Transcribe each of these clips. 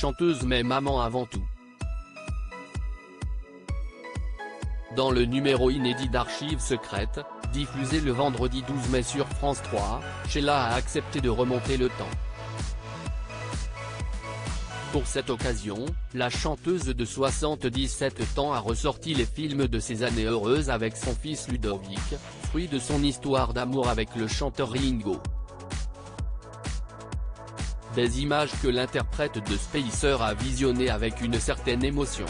chanteuse mais maman avant tout. Dans le numéro inédit d'Archives secrètes, diffusé le vendredi 12 mai sur France 3, Sheila a accepté de remonter le temps. Pour cette occasion, la chanteuse de 77 ans a ressorti les films de ses années heureuses avec son fils Ludovic, fruit de son histoire d'amour avec le chanteur Ringo. Des images que l'interprète de Spacer a visionnées avec une certaine émotion.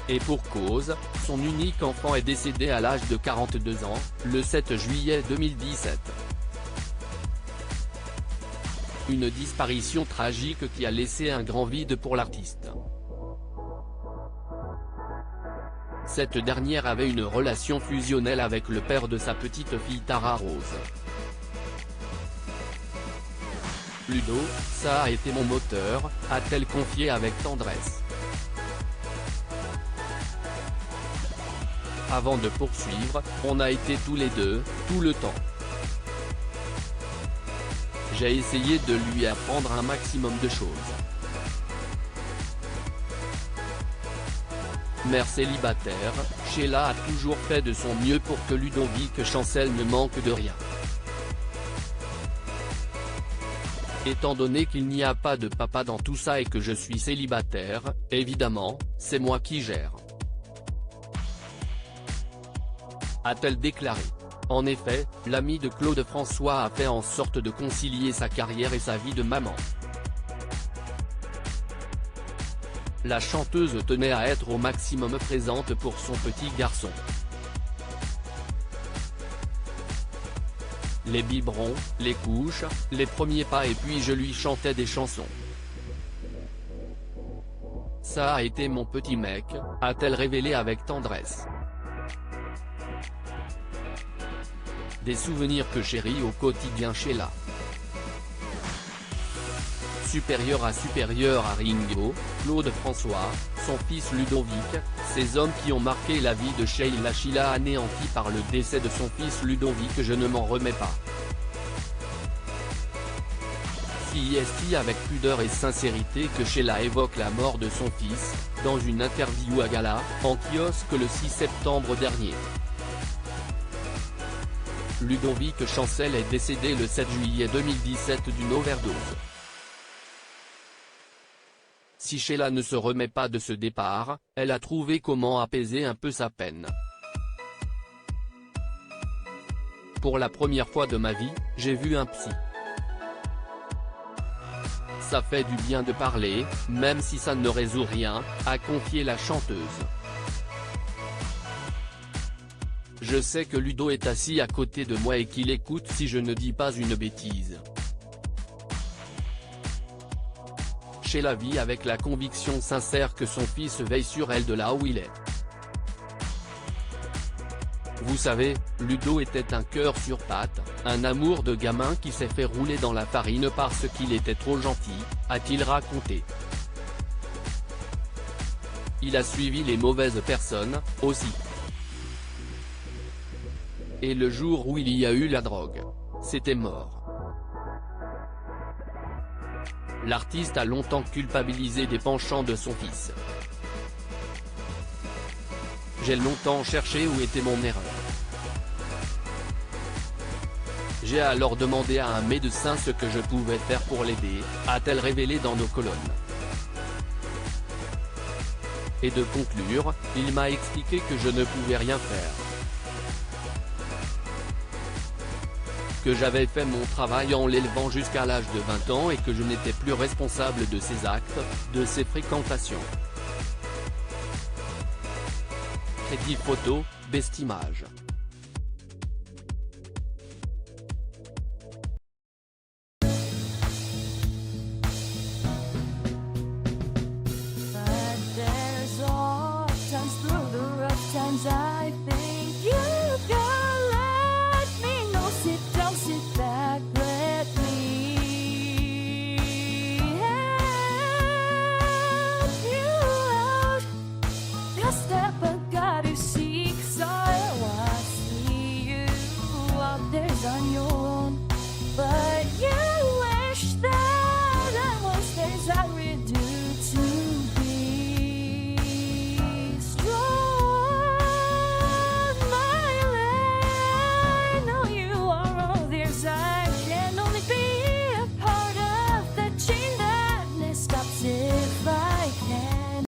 Et pour cause, son unique enfant est décédé à l'âge de 42 ans, le 7 juillet 2017. Une disparition tragique qui a laissé un grand vide pour l'artiste. Cette dernière avait une relation fusionnelle avec le père de sa petite fille Tara Rose. Ludo, ça a été mon moteur, a-t-elle confié avec tendresse. Avant de poursuivre, on a été tous les deux, tout le temps. J'ai essayé de lui apprendre un maximum de choses. Mère célibataire, Sheila a toujours fait de son mieux pour que Ludovic Chancel ne manque de rien. Étant donné qu'il n'y a pas de papa dans tout ça et que je suis célibataire, évidemment, c'est moi qui gère. A-t-elle déclaré. En effet, l'ami de Claude François a fait en sorte de concilier sa carrière et sa vie de maman. La chanteuse tenait à être au maximum présente pour son petit garçon. Les biberons, les couches, les premiers pas et puis je lui chantais des chansons. Ça a été mon petit mec, a-t-elle révélé avec tendresse. Des souvenirs que chérit au quotidien Sheila. Supérieur à Ringo, Claude François, son fils Ludovic, ces hommes qui ont marqué la vie de Sheila anéantie par le décès de son fils Ludovic, je ne m'en remets pas. C'est avec pudeur et sincérité que Sheila évoque la mort de son fils, dans une interview à Gala, en kiosque le 6 septembre dernier. Ludovic Chancel est décédé le 7 juillet 2017 d'une overdose. Si Sheila ne se remet pas de ce départ, elle a trouvé comment apaiser un peu sa peine. Pour la première fois de ma vie, j'ai vu un psy. Ça fait du bien de parler, même si ça ne résout rien, a confié la chanteuse. Je sais que Ludo est assis à côté de moi et qu'il écoute si je ne dis pas une bêtise. Sheila vit avec la conviction sincère que son fils veille sur elle de là où il est. Vous savez, Ludo était un cœur sur pattes, un amour de gamin qui s'est fait rouler dans la farine parce qu'il était trop gentil, a-t-il raconté. Il a suivi les mauvaises personnes, aussi. Et le jour où il y a eu la drogue, c'était mort. L'artiste a longtemps culpabilisé des penchants de son fils. J'ai longtemps cherché où était mon erreur. J'ai alors demandé à un médecin ce que je pouvais faire pour l'aider, a-t-elle révélé dans nos colonnes. Et de conclure, il m'a expliqué que je ne pouvais rien faire. Que j'avais fait mon travail en l'élevant jusqu'à l'âge de 20 ans et que je n'étais plus responsable de ses actes, de ses fréquentations. Crédit photo, Bestimage. But there's all times through the rough times